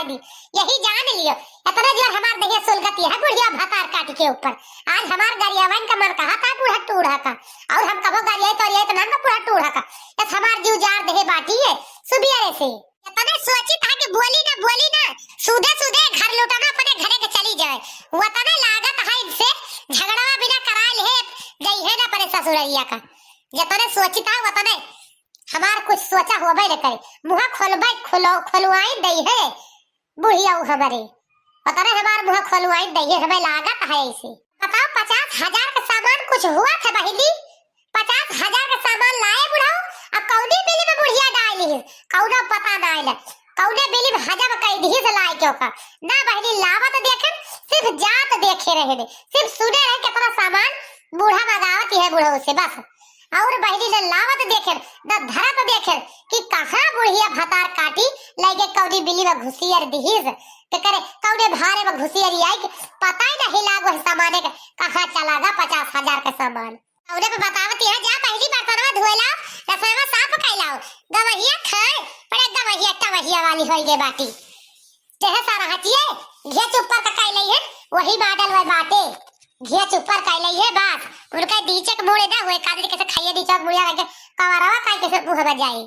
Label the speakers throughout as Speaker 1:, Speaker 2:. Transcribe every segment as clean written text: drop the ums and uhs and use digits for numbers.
Speaker 1: लगाई दी। यही जान लियो इतना जो हमार दहिया सुलगती है बुढ़िया भतार काटी के ऊपर। आज हमार गरियावन का मन कहा था बूढ़ा टूढ़ा का, और हम कबो गरिया तो ये नाम का बूढ़ा टूढ़ा का। बस हमार जीव जार देहे बाटी है सुबियारे से। इतना सोची था कि बोली ना सुधे घर लुटाना अपने घरे के चली जाए। वतने लागत है इनसे झगड़ा बिना कराए ले गई है ना परे ससुरैया का। जितने सोची था वतने हमार कुछ सोचा होबे न करे। मुंह खोलवाई दई है बुढ़िया हमारे, पता नहीं हमार मुंह खोलवाई दई है। हमें लागत है ऐसे। बताओ 50,000 का सामान कुछ हुआ था बहिनी? 50,000 का सामान लाए बुढ़ाओ, अब कौनी बिली में बुढ़िया डाली है कौना पता ना आइल। कौने बिली में हजम कई दी से लाए क्यों का ना बहिनी। लावत देखे सिर्फ जात देखे रहे ने, सिर्फ सुने रहे कितना सामान बूढ़ा मंगावत है बुढ़ो से बस। और बहिनी ने लावत देखे न धरत देखे कि कहां बुढ़िया भतार काटी लगे कौनी बिली में घुसियर दीहिस ते करे कौने भारे में घुसियर आई पता ही नहीं लागो सामान का कहां चला गा 50,000 का सामान। औरे पे बतावती है जा पहली बर्तनवा धोला रसोईवा साफ कैलाओ गवहिया खाए पड़े गवहिया टवहिया वाली होई गे बाटी तेह सारा हटिए घे ऊपर का कैलई है वही मॉडल वे बाटे घे ऊपर कैलई है बात उनका नीचे के मुड़े ना होए कादरी कैसे खाइए नीचे मुड़िया के कवरवा काई कैसे मुंह में जाए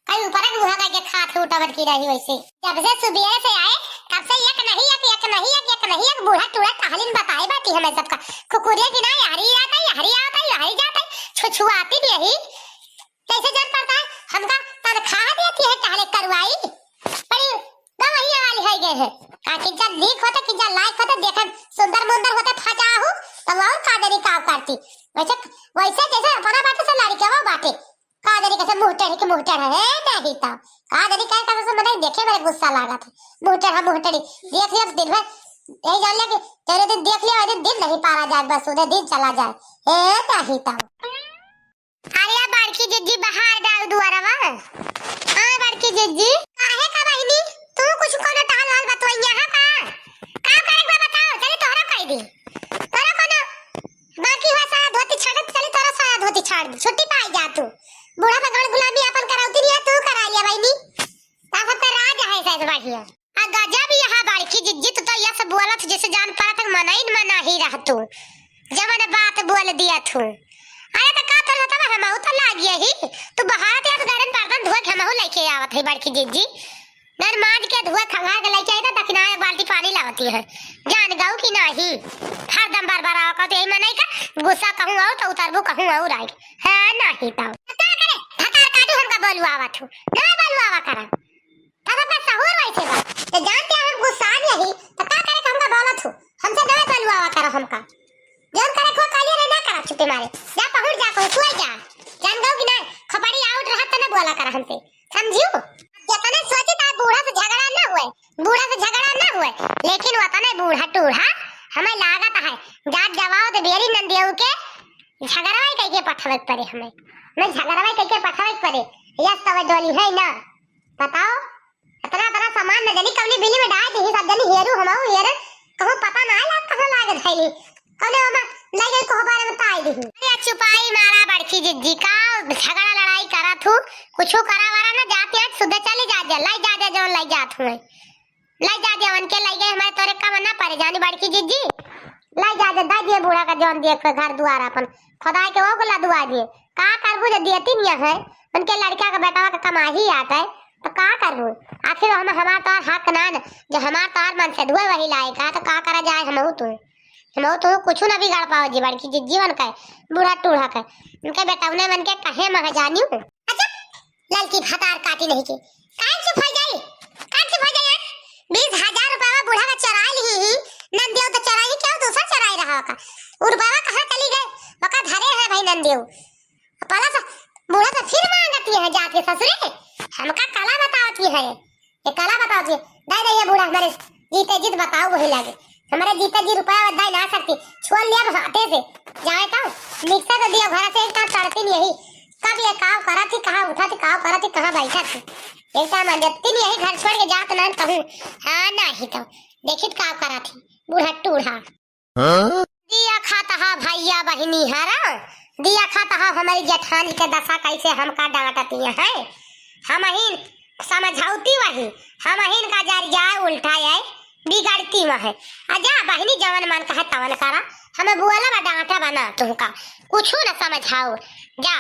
Speaker 1: कई ऊपर के मुंह के खात उठावत की रही वैसे। जब से सुबह से आए तब से एक नहीं बूढ़ा टूढ़ा टहलिन बताए बाटी हमें सबका कुकुरिया की ना यारी आता है जाता है छुछुआती भी यही कैसे जान पड़ता है हमका तनख्वाह देती है टहले करवाई बड़ी गवैया वाली है गए है कि जब लीक होता कि जब लाइक होता देखन सुंदर मुंदर होता फजाहू तब और कादरी काम करती वैसे जैसे अपना बाटे से लारी के वो बाटे कादरी कैसे मुहटर है नहीं तो कादरी क्या कैसे मने देखे मेरे गुस्सा लगा था मुहटरी देख लिया दिन भर यही जान लिया कि तेरे दिन देख लिया दिन नहीं पारा जाए बस उधर दिन चला जाए ए नहीं तो। अरे बड़की जिज्जी बाहर डाल दुआरवा हां बड़की जिज्जी काहे का बहिनी तू कुछ कोनो टाल हाल बतवाई यहां का करे बताओ चली तोहरा कह दी तोरा कोनो बाकी हुआ सारा धोती छाड़ चली तोरा सारा धोती छाड़ दी छुट्टी पाई जा तू बूढ़ा भगवान गुलामी अपन कराउती नहीं तू करा लिया बहिनी ता सब राज है सैस बढ़िया आ गजब यहां बड़की जिज्जी तो ये सब बोलत जैसे जान पड़ा तक मना ही रह तू जब मैंने बात बोल दिया तू अरे तो का तोर होता हमहु तो लागिए ही तू बहात या तो गरन बर्तन धोए हमहु लेके आवत है बड़की जिज्जी नर माज के धोए खंगा के लेके आई तो दक्षिणा एक बाल्टी पानी लावती है जान गाऊ की नहीं हरदम बार आओ का तो यही मनाई का गुस्सा कहूं आओ तो उतरबू कहूं आओ राई है नहीं तो का करे हकार काटू हमका बोलू आवत हूं ना बोलू आवा करा तब का सहूर वैसे बा तो जानते हम गुस्सा नहीं तो का करे हमका बोलत हूं हमसे ना बोलू आवा करा हमका जब करे को काली रे ना करा छुट्टी मारे जा पहुंच जा जान गाऊ की ना खपड़ी आउट रहा त ना बोला करा हमसे समझियो जतने सोची ता बूढ़ा से झगड़ा ना हुए लेकिन वतने बूढ़ा टूढ़ा हमें लागत है जात जवाओ तो बेरी नंदियो के झगड़ाई कह के पठावे पड़े हमें मैं झगड़ाई कह के पठावे पड़े यस तवे डोली है ना बताओ इतना सामान न जनी कवनी बिली में डाल दी सब जनी हेरू हमहु हेर कहूं पता ना लाग कहां लागत है कने हम लगे को बारे में ताई दी अरे चुपाई मारा बड़की जिज्जी का झगड़ा लड़ाई करा थू कुछो करा वाला ना जाते आज सुबह चली जा लाई जा जो लाई जात हुए लाई जा उनके लाई गए हमारे तोरे का मना परे जानी बड़की जिज्जी लाई जा दा दिए बूढ़ा का जौन देख घर द्वार अपन खुदा के वो गुला दुआ दिए का करबू जे देती नहीं है उनके लड़का का बेटा का कमा ही आता है तो का करबू आखिर हम हमार तो हक ना जो हमार तो मन से धुए वही लाई का तो का करा जाए हमहु तो कुछ ना बिगाड़ पाओ जी बड़की जीवन का बूढ़ा टूढ़ा का उनके बेटा उन्हें मन के कहे मह जानियो अच्छा लड़की भतार काटी नहीं के काहे चुप हो जाई 20,000 रुपया बूढ़ा का चरा ली नंदियो तो चराई क्या दूसरा चराई रहा का रुपया कहां चली गए बका धरे है भाई नंदियो पला सा बूढ़ा तो फिर मांगती है जाके ससुरे हमका कला बतावती है ये कला बतावती दे दे ये बूढ़ा हमारे जीते जीत बताओ वही लागे हमारे जीते जी रुपया दे ना सकती छोड़ लिया हाथे से जाए तो मिक्सर तो दिया घर से एक काम करती नहीं यही कब ये काम करा थी कहां उठा थी काम करा थी कहां बैठा थी एक काम अंदर यही घर छोड़ के जात ना कहूं हां नहीं तो देखित काम करा थी बूढ़ा टूढ़ा दिया खाता हा भैया बहिनी हरा दिया खाता हा हमारी जेठानी के दशा कैसे हमका डांटती है हम ही समझाउती वही हम इनका जरिया उल्टा है बिगड़ती वह अजा बहनी जवन मन कहा तवन करा हमें बुआला बा डांटा बना तुमका कुछ न समझाओ जा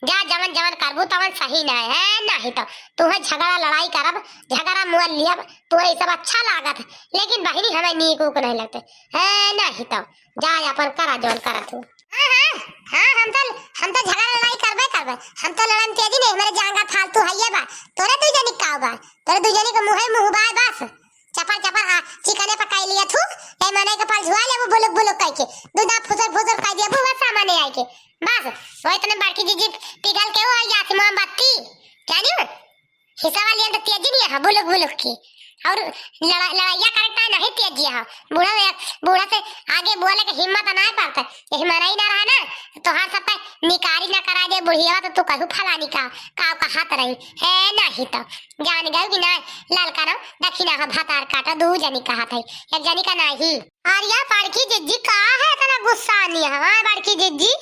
Speaker 1: जा जवन जवन करबू तवन सही न है नहीं तो तुम्हें झगड़ा लड़ाई करब झगड़ा मुआ लियब तुम्हें सब अच्छा लागत लेकिन बहनी हमें नीक उक नहीं लगते है नहीं तो जा अपन करा जोन करा तू हाँ हम तो झगड़ा लड़ाई करबे हम तो लड़न तेजी नहीं मेरे जांगा फालतू है ये बा तोरे दू जनी का बा तोरे दू जनी को मुंह बाय बस चपर चपर चिकने पकाई लिया थू ए मने के पास झुआ ले वो बुलक बुलक कह के दूधा फुसर कह दिया वो सामने आए के बस वो इतने बड़की जीजी पिघल के वो या मोमबत्ती क्या नहीं हिस्सा वाली तो तेजी नहीं है बुलक बुलक की और लड़ाइया करता नहीं तेजी है बूढ़ा से आगे बोले की हिम्मत ना पड़ता यही मनाई ना रहा ना तो हर सब निकारी ना करा दे बुढ़िया तो तू कहू फलानी का हाथ रही है नहीं तो जान गए कि ना ललका ना दक्षिणा का भातार काटा दू जनी का हाथ है एक जनी का नहीं और यह बड़की जिज्जी का है इतना गुस्सा नहीं है हां बड़की जिज्जी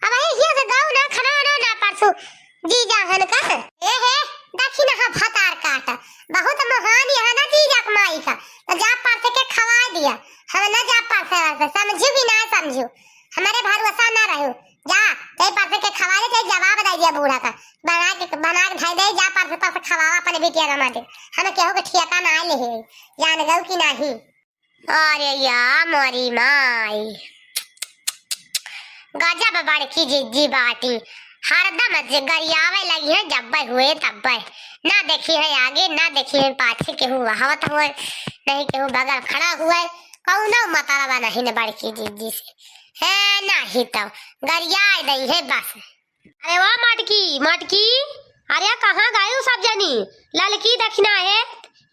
Speaker 1: अब ये से गाँव ना खाना ना परसों जी जाहन का ए हे दक्षिणा का भातार काटा बहुत महान यहाँ ना जी जकमाई का तो जा पासे के खवा दिया हम ना जा पासे समझू भी ना समझू हमारे भरोसा ना रहो जा ते पासे के खवा दे जवाब दे दिया बूढ़ा का बना के भाई दे जा पासे खवावा अपने बेटिया का माटे हमें केहू के ठियाका ना ले हे जान गऊ कि नहीं अरे या मोरी माई गजब बड़की जिज्जी बाटी हरदम गरियावे लगी है जब्बे हुए तब्बे ना देखी है आगे ना देखी है पाछे केहू हवत हुए नहीं केहू बगल खड़ा हुए कौनो मतलबा नहीं न बड़की जिज्जी से है नहीं तो गरिया नहीं है बस
Speaker 2: अरे वाह मटकी अरे कहाँ गए सब जनी ललकी दक्षिणा है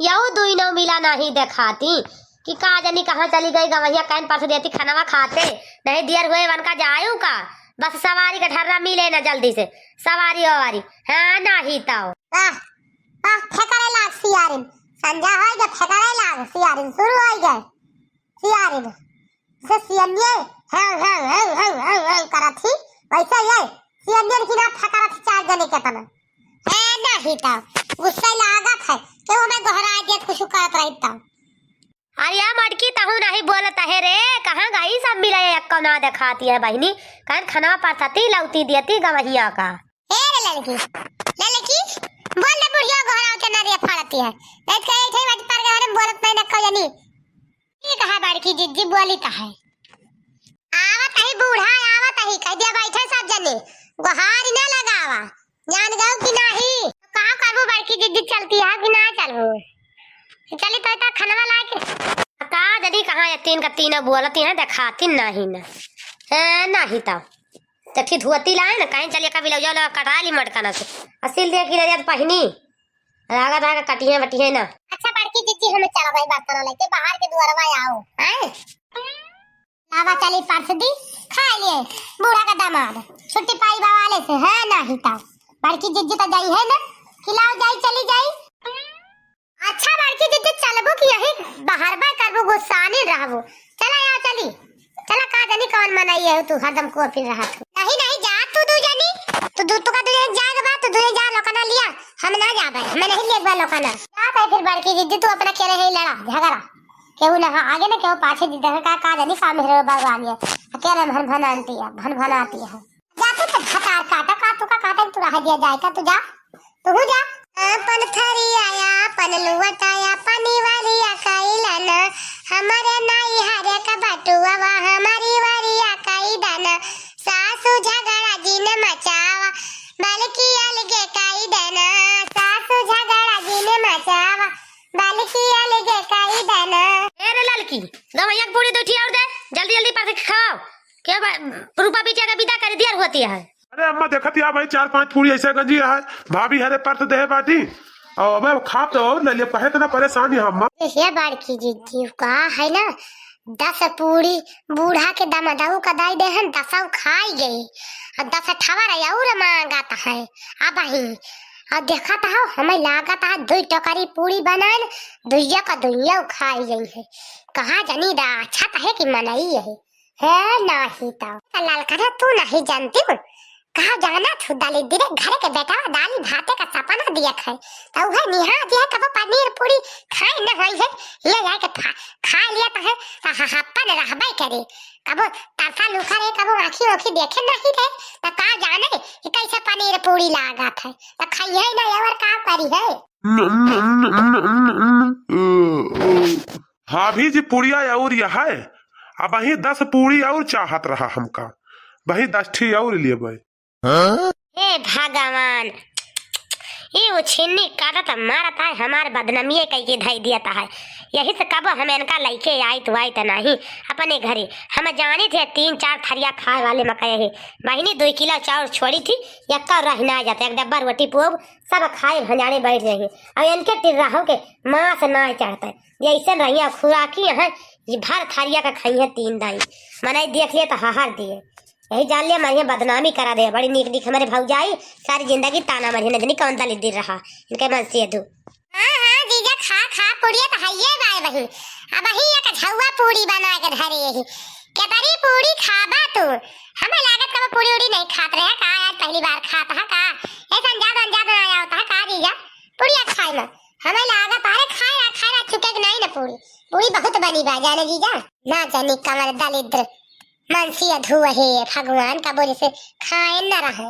Speaker 2: यहू दुई नो मिला नहीं दिखाती कि का जनी कहाँ चली गई गवैया कैन पास देती खाना खाते नहीं देर हुए वन का जायू का बस सवारी का ठर्रा मिले ना जल्दी से सवारी वारी हाँ नहीं तो
Speaker 1: फेकरे लाग सियारिन संजा होय गे फेकरे लाग सियारिन शुरू होय गे सियारिन से सियनिए हां करथी वैसे ये सियनिए की ना फेकरा थी चार जने के तना है नहीं तो गुस्सा लागत है कि वो मैं गहरा दे कुछ करत रहता
Speaker 2: अरे यार मटकी तहु नहीं बोलता है रे कहाँ गई सब मिला एक ना दिखाती है बहनी कहीं खाना पाती लौती देती गवैया का
Speaker 1: ए लड़की बोल ले बुढ़िया घोड़ा के नरिया फड़ती है नहीं कहे थे मत पर के बारे बोलत नहीं न कजनी ये कहा बड़की जिज्जी बोली कहा आवत ही बूढ़ा आवत ही कह दिया बैठे सब जने गोहार ना लगावा जान गऊ कि नहीं कहां करबो बड़की जिज्जी चलती है कि ना चलबो चली तो खाना ला के
Speaker 2: का जदी कहाँ तीन का तीन बोलती है दिखाती नहीं न है नहीं तो देखी धुआती लाए ना कहीं चलिए कभी लग जाओ कटा ली मटकाना से असिल दे की ले पहनी रागा रागा कटी है बटी है ना
Speaker 1: अच्छा बड़की जिज्जी हमें चला भाई बात करने लेके बाहर के द्वारवा आओ हैं लावा चली परसदी खा लिए बूढ़ा का दामाद छुट्टी पाई वाले से है नहीं तो बड़की जिज्जी तो गई है ना खिलाओ जाई चली जाई अच्छा बड़की जिज्जी चलबो कि यही बाहर बाय करबो गुस्सा नहीं रहबो चला या चली चला का जानी कौन मनाई है तू हरदम को फिर रहा तू नहीं जा तू दू जनी तू का दू जनी जाएगा बात तू जा लोकना लिया हम ना जाबे मैं नहीं लेबा लोकना जा भाई फिर बड़की जिज्जी तू अपना केरे ही लड़ा झगड़ा केहू ना आगे ना केहू पाछे जिद्दा का जानी का मेरे भगवान ये अकेले भन आती है जा तू तो खतार काटा का तू का काटा तू रह दिया जाएगा तू जा तू जा अपन थरी आया अपन लुवटाया पानी वाली आकाइलाना हमारे नाई हरे का बटुआ वा हमारी वारी आकाई दाना सासू झगड़ा जी ने मचावा बल्कि अलगे काई देना सासू झगड़ा जी ने मचावा बल्कि अलगे काई देना
Speaker 2: ए रे ललकी गवैया की पूरी दूठी और दे जल्दी जल्दी पर खाओ के रूपा बिटिया का विदा कर दिया होती है
Speaker 3: अरे अम्मा देखती है भाई 4-5 पूरी ऐसे गंजी है भाभी हरे पर्थ दे बाटी और मैं खा तो न ले पहे तो परेशान है अम्मा
Speaker 1: ये बड़की जिज्जी का है ना 10 पूरी बूढ़ा के दमदाऊ का दाई दे हन 10 खाई गई और 10 ठवर और मांगाता है अब ही और देखा था हमें लागत है 2 टोकरी पूरी बनान दुइया का दुइया खाई गई है कहा जानी दा अच्छा है कि मनाई है नहीं तो लाल करा तू नहीं जानती हूँ कहा जाना थू दाली दिरे घरे के बेटा दाली भाते का सपना दिया खाए तो वह निहा दिया कब पनीर पूरी खाए न होई है ले जाए के खा लिया तो है हप्पन रहबे करे कब तासा लुखा रे कब आँखी ओखी देखे नहीं रे तो का जाने कि कैसे पनीर पूरी लागत है तो खाइए ना और का करी है।
Speaker 3: भाभी जी पुड़िया और यह है अब वही 10 पूरी और चाहत रहा हमका वही 10 ठी और लिए भाई।
Speaker 2: हे भगवान ये वो छिन्नी काटत मारता है हमार बदनामी कई के धाई दिया है यही से कब हम इनका लइके आई तो नहीं अपने घरे हम जाने थे 3-4 थरिया खाए वाले मकई है बहिनी 2 किलो चावल छोड़ी थी यक्का रहना जाता एक डब्बा रोटी पोब सब खाए भंजारे बैठ रहे अब इनके टिर्राहों के मांस ना चढ़ता है ये ऐसे रही खुराकी है ये भर थरिया का खाई है 3 दाई मनाई देख लिए तो हाहार दिए यही जान लिया मैं बदनामी करा दे बड़ी नीक नीक हमारे भाई सारी जिंदगी ताना मरी नहीं कौन दाली दे रहा इनके मन से दू।
Speaker 1: हां जीजा खा पूरी तो हइये बाय बही अब ही एक झौवा पूरी बना के धरे यही केतरी पूरी खाबा तू हमें लागत कब पूरी उड़ी नहीं खात रहे का आज पहली बार खाता है का ऐसा अंजाद आया होता है का जीजा पूरी खाए ना हमें लागत अरे खाए चुके नहीं ना पूरी बहुत बनी बा जाने जीजा ना जानी कमर दलिद्र मनसी अधू है भगवान का बोले से खाए न रहे।